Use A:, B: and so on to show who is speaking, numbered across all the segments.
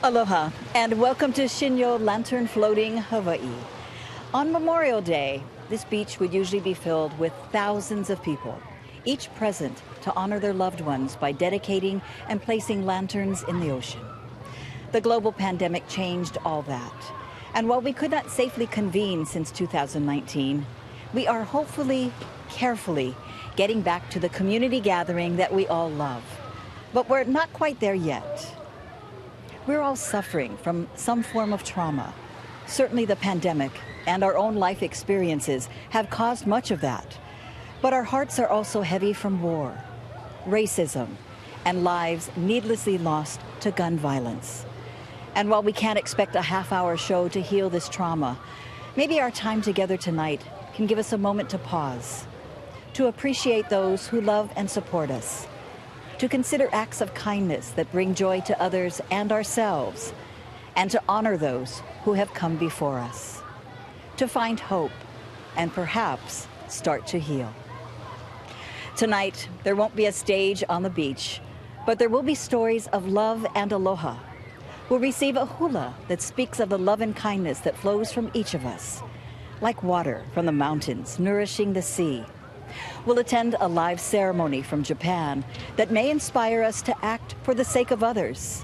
A: Aloha and welcome to Shinyo Lantern Floating, Hawaii. On Memorial Day, this beach would usually be filled with thousands of people, each present to honor their loved ones by dedicating and placing lanterns in the ocean. The global pandemic changed all that. And while we could not safely convene since 2019, we are hopefully, carefully getting back to the community gathering that we all love. But we're not quite there yet. We're all suffering from some form of trauma. Certainly the pandemic and our own life experiences have caused much of that. But our hearts are also heavy from war, racism, and lives needlessly lost to gun violence. And while we can't expect a half-hour show to heal this trauma, maybe our time together tonight can give us a moment to pause, to appreciate those who love and support us, to consider acts of kindness that bring joy to others and ourselves, and to honor those who have come before us, to find hope and perhaps start to heal. Tonight, there won't be a stage on the beach, but there will be stories of love and aloha. We'll receive a hula that speaks of the love and kindness that flows from each of us, like water from the mountains nourishing the sea. We'll attend a live ceremony from Japan that may inspire us to act for the sake of others.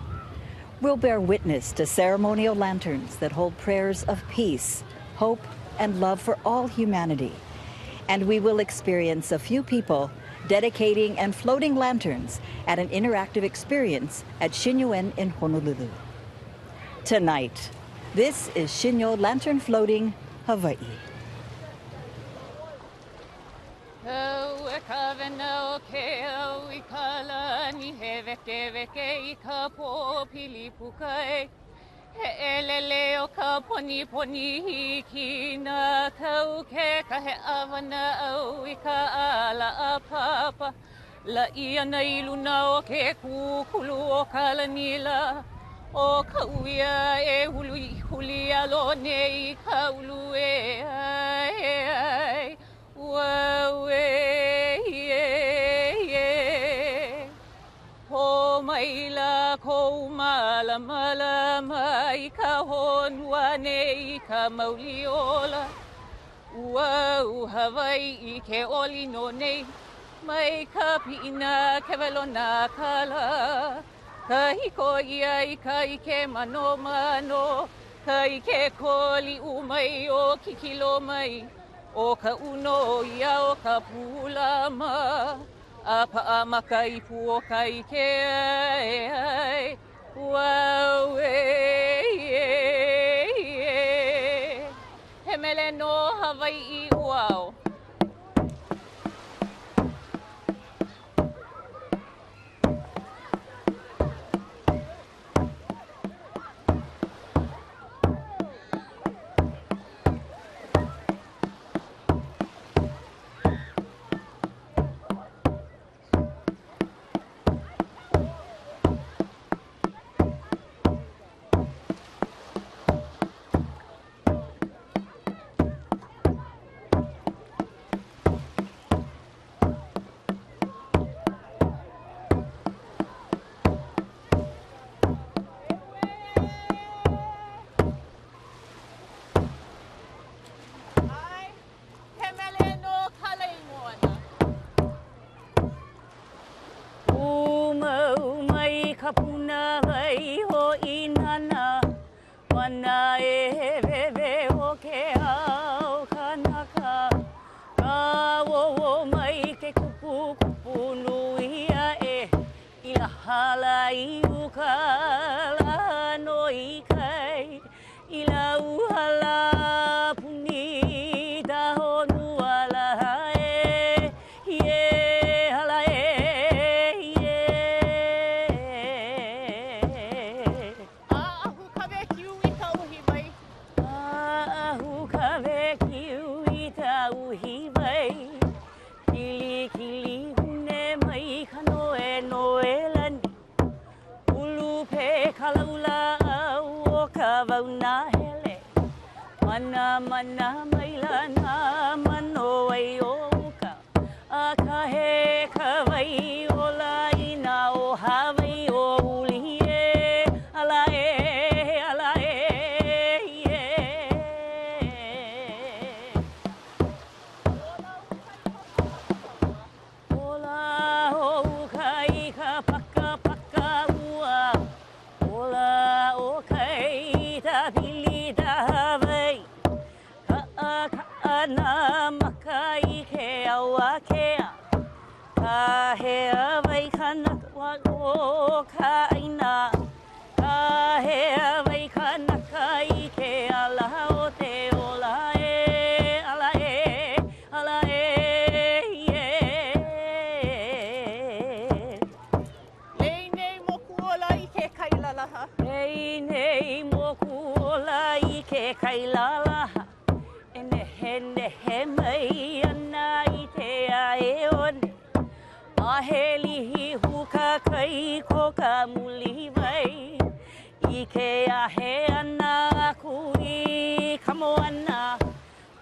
A: We'll bear witness to ceremonial lanterns that hold prayers of peace, hope, and love for all humanity. And we will experience a few people dedicating and floating lanterns at an interactive experience at Shinyo-en in Honolulu. Tonight, this is Shinyo Lantern Floating, Hawaii.
B: Elele o ka poni poni hiki na kau ke kahe awana au I ka ala a papa la ia nei luna o ke kukulu o ka lanila o ka uia e huli huli alo nei ka ulu e ai wa Ho maila ko mala mala mai ka honua nei ka mauliola Ua Hawaii ke oli no nei mai ka pina ke velona kala Ka hiko ia I ka ike mano mano Ka ike koli umai o kikilo mai O ka uno ia o ka pulama Apa amaka I puo kai ke ai Wow Hemele no Hawaii wow Kapuna vai ho inana mana e veve o ke au kanaka ka wo mai ke kupu kupu nuia e ila hala I ukala no I kai ila uhala puni da honu ala e ye hala Mana mana mailana mano ai o ka akahe ka vai o la ina o Hawaii o uli e ala e
C: na makai ke awa kea. Ka he awai kana wako ka aina. Ka he awai kana kai ke ala o te ola e, ala e, ala e,
B: Lei nei moku ola I ke kailalaha.
C: Ei nei moku ola I ke kailalaha. E nehe mai ana I te ae one. A he lihi huka kai ko ka muli mai. I ke a he ana aku I ka moana.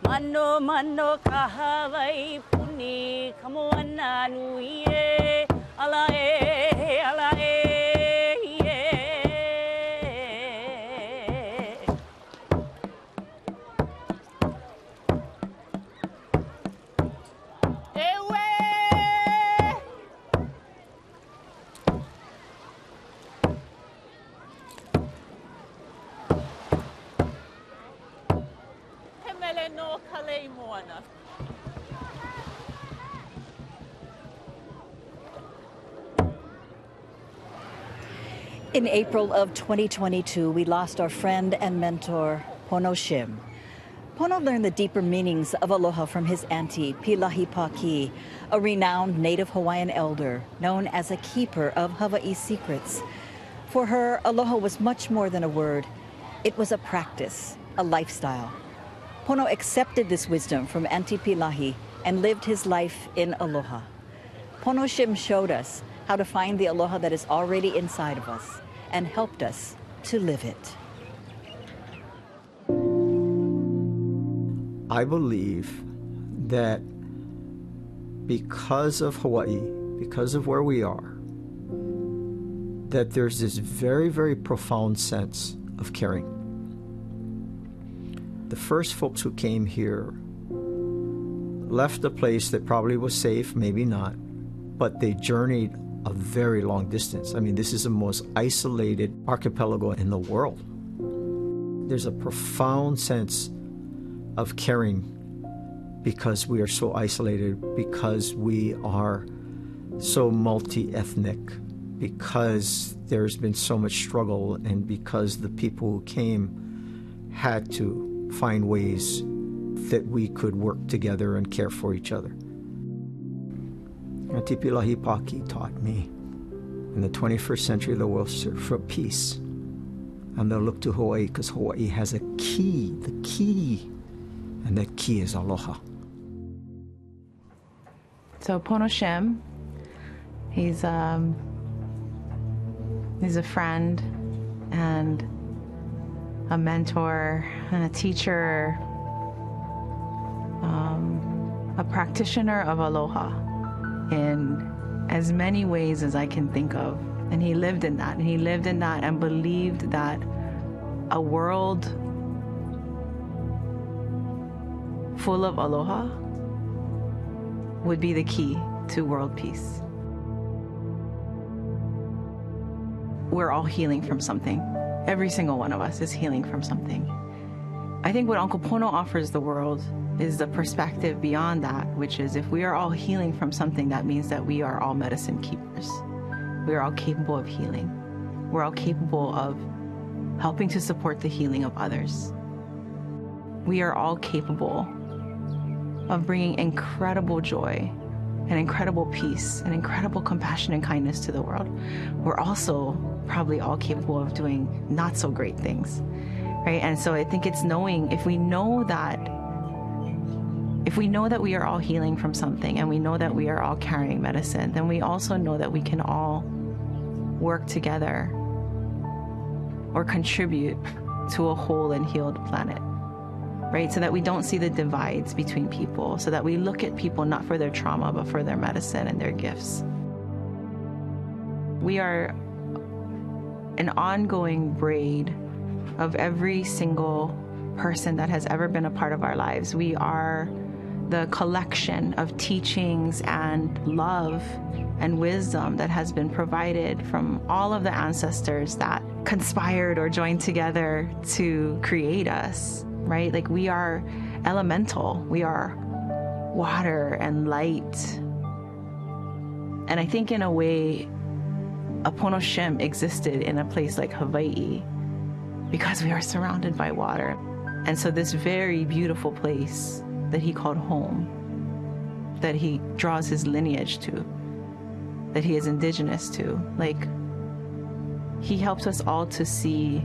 C: Mano mano ka Hawaii puni ka moana nui e. Ala e, ala e.
B: No kalei moana.
A: In April of 2022, we lost our friend and mentor, Pono Shim. Pono learned the deeper meanings of aloha from his auntie, Pilahi Paki, a renowned native Hawaiian elder known as a keeper of Hawaii's secrets. For her, aloha was much more than a word. It was a practice, a lifestyle. Pono accepted this wisdom from Auntie Pilahi and lived his life in aloha. Pono Shim showed us how to find the aloha that is already inside of us and helped us to live it.
D: I believe that because of Hawaii, because of where we are, that there's this very, very profound sense of caring. The first folks who came here left a place that probably was safe, maybe not, but they journeyed a very long distance. I mean, this is the most isolated archipelago in the world. There's a profound sense of caring because we are so isolated, because we are so multi-ethnic, because there's been so much struggle, and because the people who came had to find ways that we could work together and care for each other. Auntie Pilahi Paki taught me in the 21st century the world search for peace, and they'll look to Hawaii because Hawaii has a key, the key, and that key is aloha.
E: So Pono Shim, he's a friend and a mentor and a teacher, a practitioner of aloha in as many ways as I can think of. And he lived in that, and he lived in that and believed that a world full of aloha would be the key to world peace. We're all healing from something. Every single one of us is healing from something. I think what Uncle Pono offers the world is the perspective beyond that, which is if we are all healing from something, that means that we are all medicine keepers. We are all capable of healing. We're all capable of helping to support the healing of others. We are all capable of bringing incredible joy and incredible peace and incredible compassion and kindness to the world. We're also probably all capable of doing not so great things, right? And so I think it's knowing, if we know that we are all healing from something, and we know that we are all carrying medicine, then we also know that we can all work together or contribute to a whole and healed planet, right? So that we don't see the divides between people, so that we look at people not for their trauma, but for their medicine and their gifts. We are an ongoing braid of every single person that has ever been a part of our lives. We are the collection of teachings and love and wisdom that has been provided from all of the ancestors that conspired or joined together to create us, right? Like, we are elemental. We are water and light. And I think in a way, Pono Shem existed in a place like Hawaii because we are surrounded by water. And so this very beautiful place that he called home, that he draws his lineage to, that he is indigenous to, like, he helps us all to see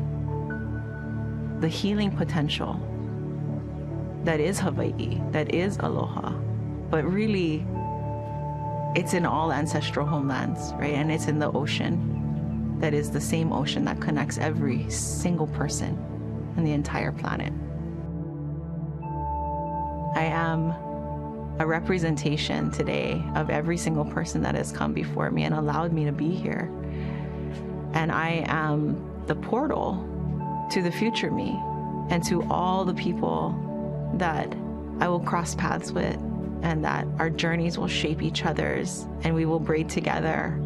E: the healing potential that is Hawaii, that is aloha. But really, it's in all ancestral homelands, right? And it's in the ocean that is the same ocean that connects every single person on the entire planet. I am a representation today of every single person that has come before me and allowed me to be here. And I am the portal to the future me and to all the people that I will cross paths with, and that our journeys will shape each other's, and we will braid together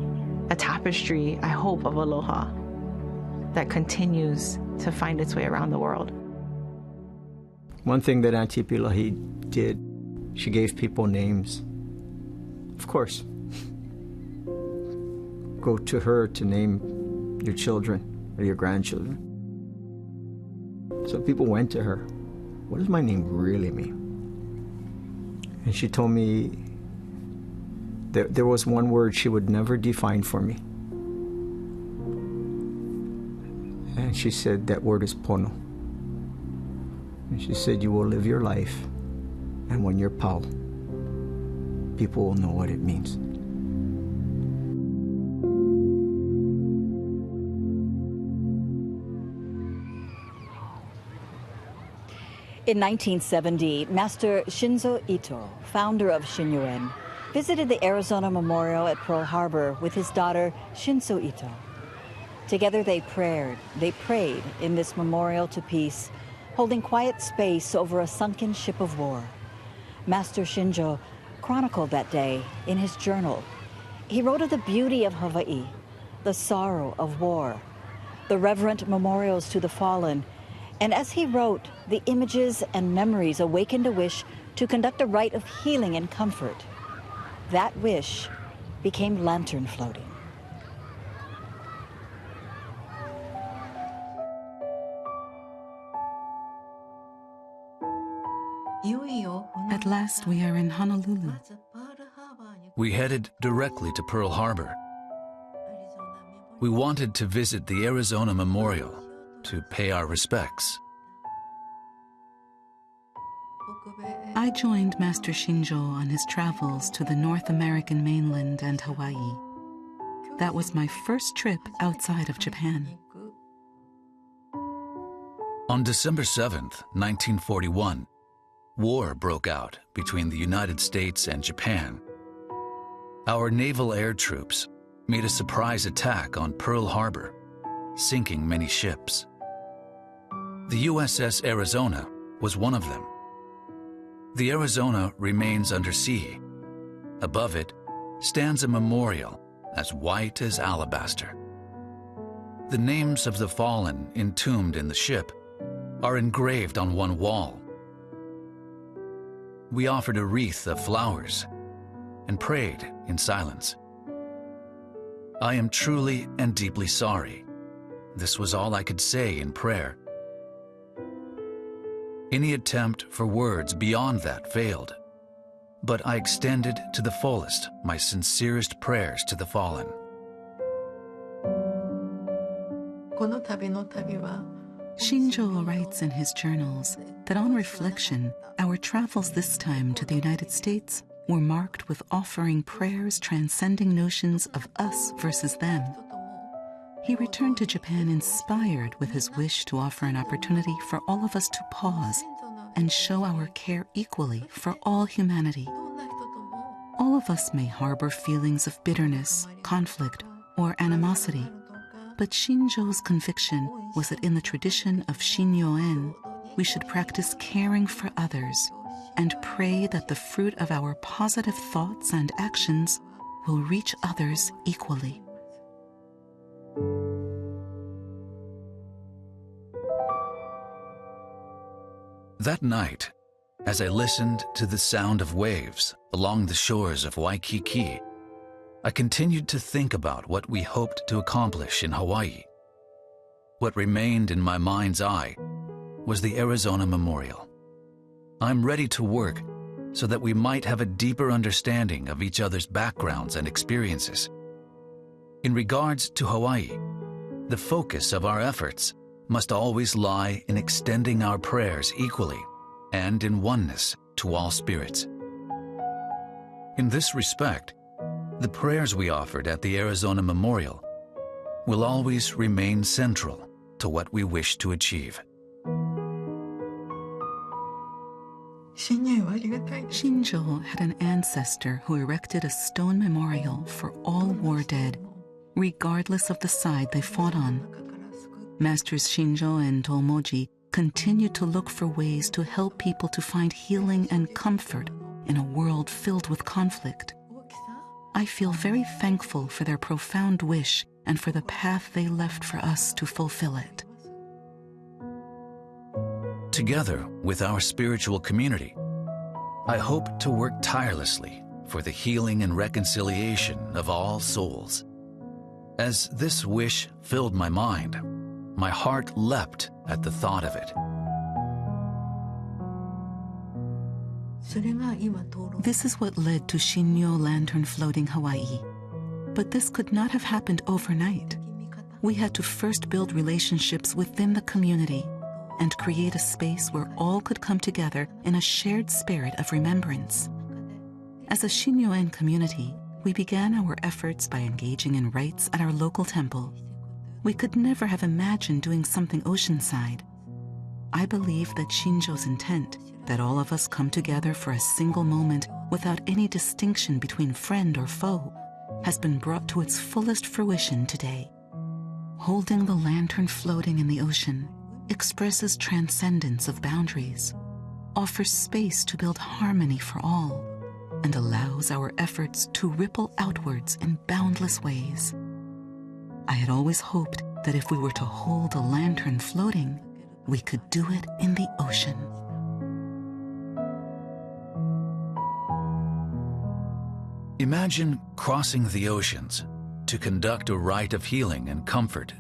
E: a tapestry, I hope, of aloha that continues to find its way around the world.
D: One thing that Auntie Pilahi did, she gave people names. Of course. Go to her to name your children or your grandchildren. So people went to her. What does my name really mean? And she told me that there was one word she would never define for me. And she said that word is pono. And she said, you will live your life, and when you're pau, people will know what it means.
A: In 1970, Master Shinzo Ito, founder of Shinyo-en, visited the Arizona Memorial at Pearl Harbor with his daughter Shinzo Ito. Together they prayed in this memorial to peace, holding quiet space over a sunken ship of war. Master Shinjo chronicled that day in his journal. He wrote of the beauty of Hawaii, the sorrow of war, the reverent memorials to the fallen, and as he wrote, the images and memories awakened a wish to conduct a rite of healing and comfort. That wish became lantern floating.
F: At last, we are in Honolulu.
G: We headed directly to Pearl Harbor. We wanted to visit the Arizona Memorial to pay our respects.
F: I joined Master Shinjo on his travels to the North American mainland and Hawaii. That was my first trip outside of Japan.
G: On December 7th, 1941, war broke out between the United States and Japan. Our naval air troops made a surprise attack on Pearl Harbor, sinking many ships. The USS Arizona was one of them. The Arizona remains under sea. Above it stands a memorial as white as alabaster. The names of the fallen entombed in the ship are engraved on one wall. We offered a wreath of flowers and prayed in silence. I am truly and deeply sorry. This was all I could say in prayer. Any attempt for words beyond that failed, but I extended to the fullest my sincerest prayers to the fallen.
F: Shinjo writes in his journals that on reflection, our travels this time to the United States were marked with offering prayers transcending notions of us versus them. He returned to Japan inspired with his wish to offer an opportunity for all of us to pause and show our care equally for all humanity. All of us may harbor feelings of bitterness, conflict, or animosity, but Shinjo's conviction was that in the tradition of Shinyo-en, we should practice caring for others and pray that the fruit of our positive thoughts and actions will reach others equally.
G: That night, As I listened to the sound of waves along the shores of Waikiki, I continued to think about what we hoped to accomplish in Hawaii. What remained in my mind's eye was the Arizona Memorial. I'm ready to work so that we might have a deeper understanding of each other's backgrounds and experiences. In regards to Hawaii, the focus of our efforts must always lie in extending our prayers equally and in oneness to all spirits. In this respect, the prayers we offered at the Arizona Memorial will always remain central to what we wish to achieve.
F: Shinjo had an ancestor who erected a stone memorial for all war dead, regardless of the side they fought on. Masters Shinjo and Tomoji continued to look for ways to help people to find healing and comfort in a world filled with conflict. I feel very thankful for their profound wish and for the path they left for us to fulfill it.
G: Together with our spiritual community, I hope to work tirelessly for the healing and reconciliation of all souls. As this wish filled my mind, my heart leapt at the thought of it.
F: This is what led to Shinyo Lantern Floating Hawaii. But this could not have happened overnight. We had to first build relationships within the community and create a space where all could come together in a shared spirit of remembrance. As a Shinyo-en community, we began our efforts by engaging in rites at our local temple. We could never have imagined doing something oceanside. I believe that Shinjo's intent, that all of us come together for a single moment without any distinction between friend or foe, has been brought to its fullest fruition today. Holding the lantern floating in the ocean expresses transcendence of boundaries, offers space to build harmony for all, and allows our efforts to ripple outwards in boundless ways. I had always hoped that if we were to hold a lantern floating, we could do it in the ocean.
G: Imagine crossing the oceans to conduct a rite of healing and comfort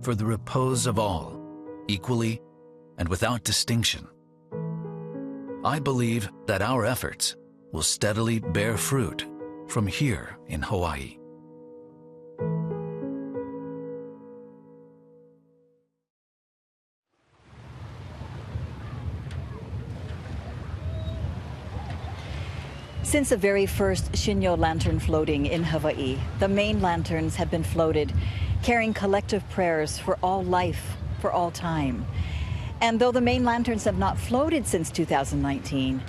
G: for the repose of all, equally and without distinction. I believe that our efforts will steadily bear fruit from here in Hawaii.
A: Since the very first Shinyo Lantern floating in Hawaii, the main lanterns have been floated, carrying collective prayers for all life, for all time. And though the main lanterns have not floated since 2019,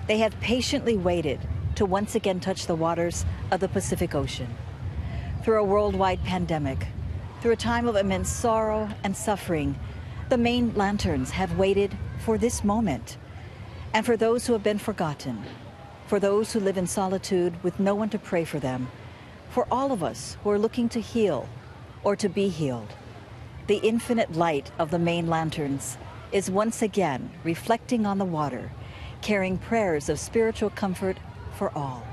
A: they have patiently waited to once again touch the waters of the Pacific Ocean. Through a worldwide pandemic, through a time of immense sorrow and suffering, the main lanterns have waited for this moment. And for those who have been forgotten, for those who live in solitude with no one to pray for them, for all of us who are looking to heal or to be healed, the infinite light of the main lanterns is once again reflecting on the water, carrying prayers of spiritual comfort for all.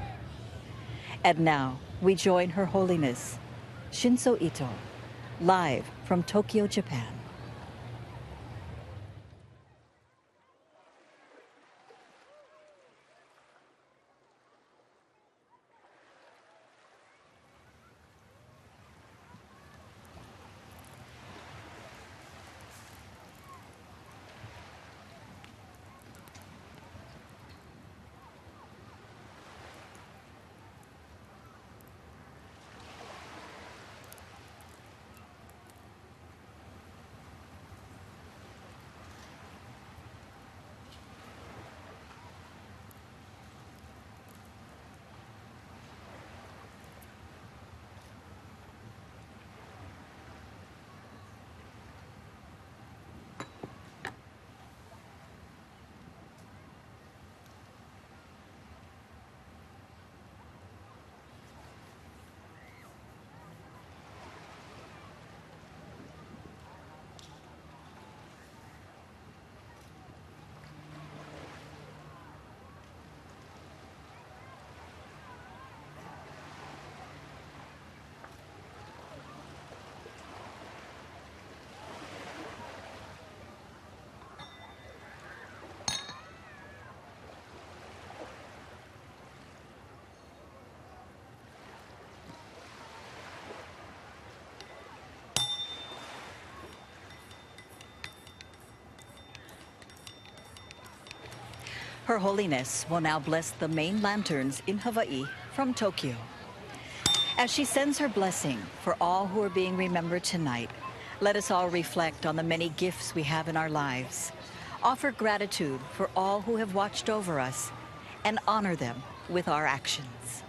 A: And now we join Her Holiness, Shinzo Ito, live from Tokyo, Japan. Her Holiness will now bless the main lanterns in Hawaii from Tokyo. As she sends her blessing for all who are being remembered tonight, let us all reflect on the many gifts we have in our lives, offer gratitude for all who have watched over us, and honor them with our actions.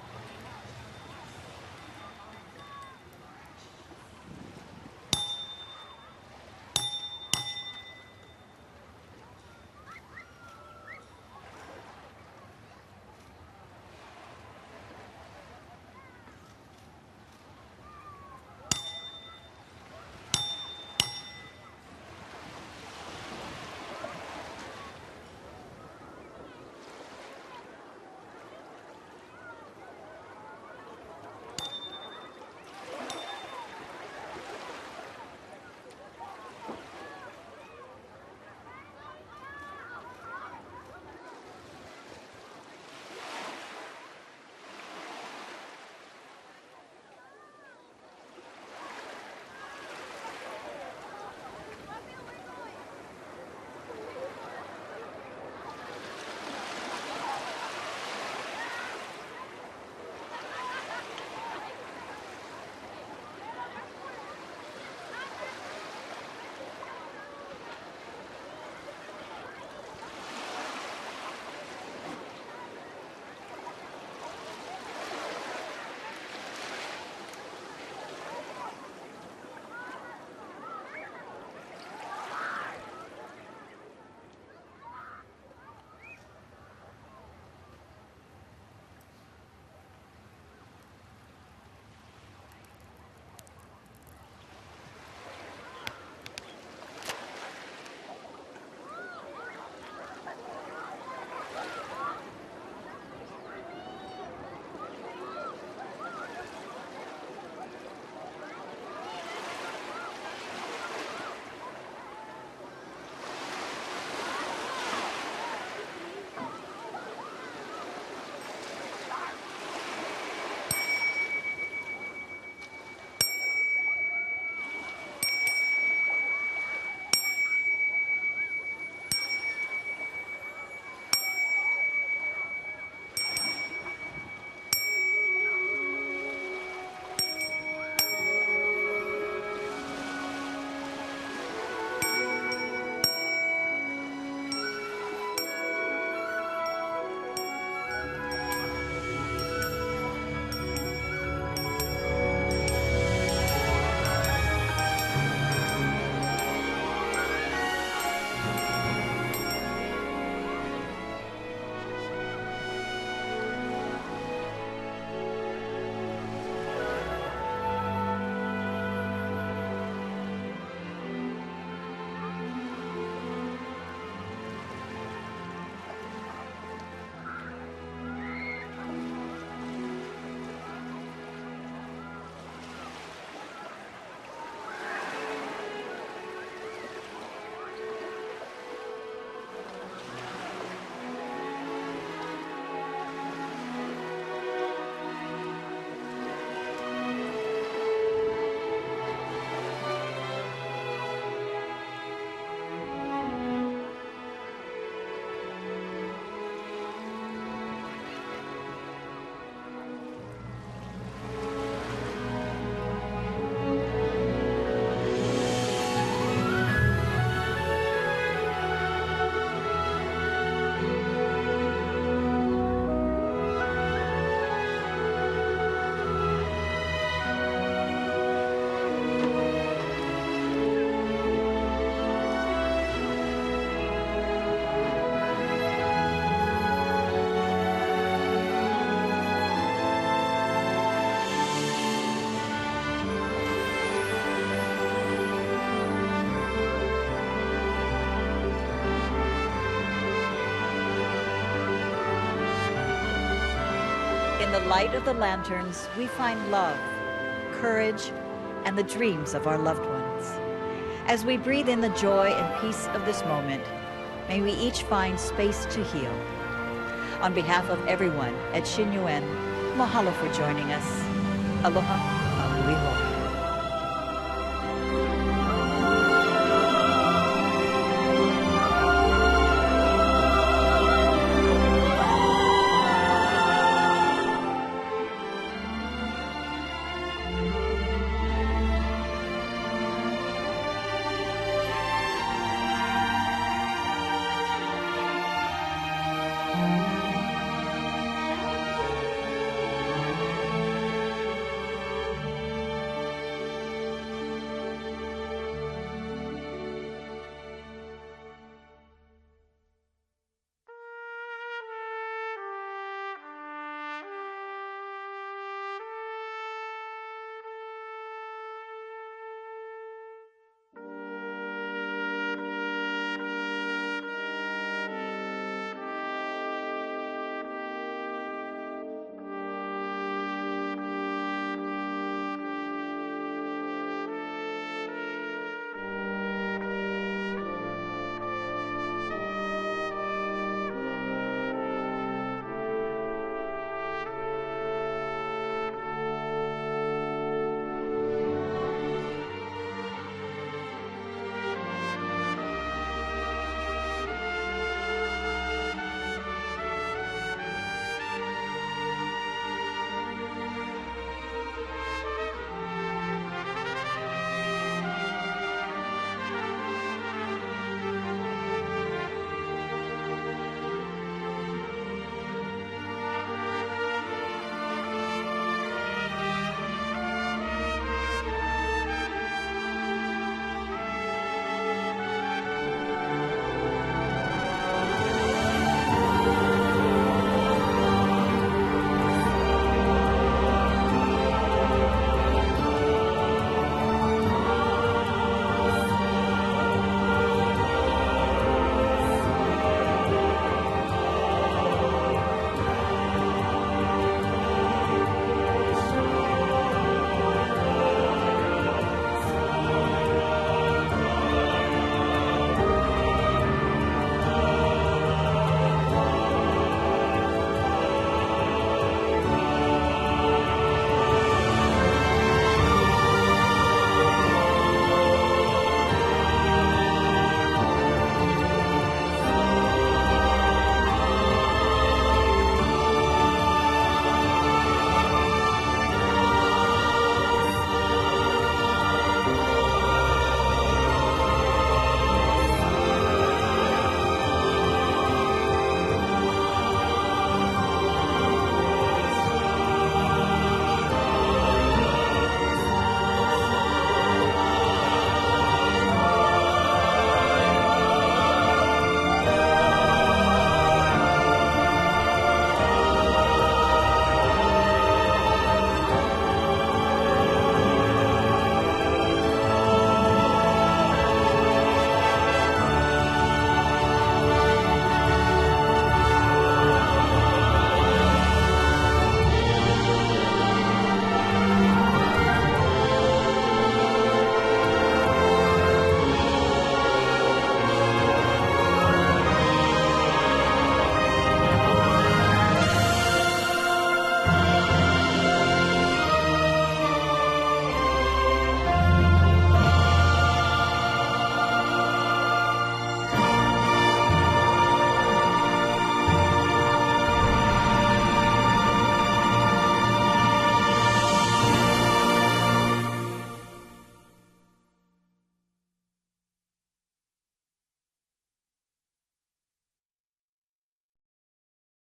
A: In the light of the lanterns, we find love, courage, and the dreams of our loved ones. As we breathe in the joy and peace of this moment, may we each find space to heal. On behalf of everyone at Shin Yuen, mahalo for joining us. Aloha.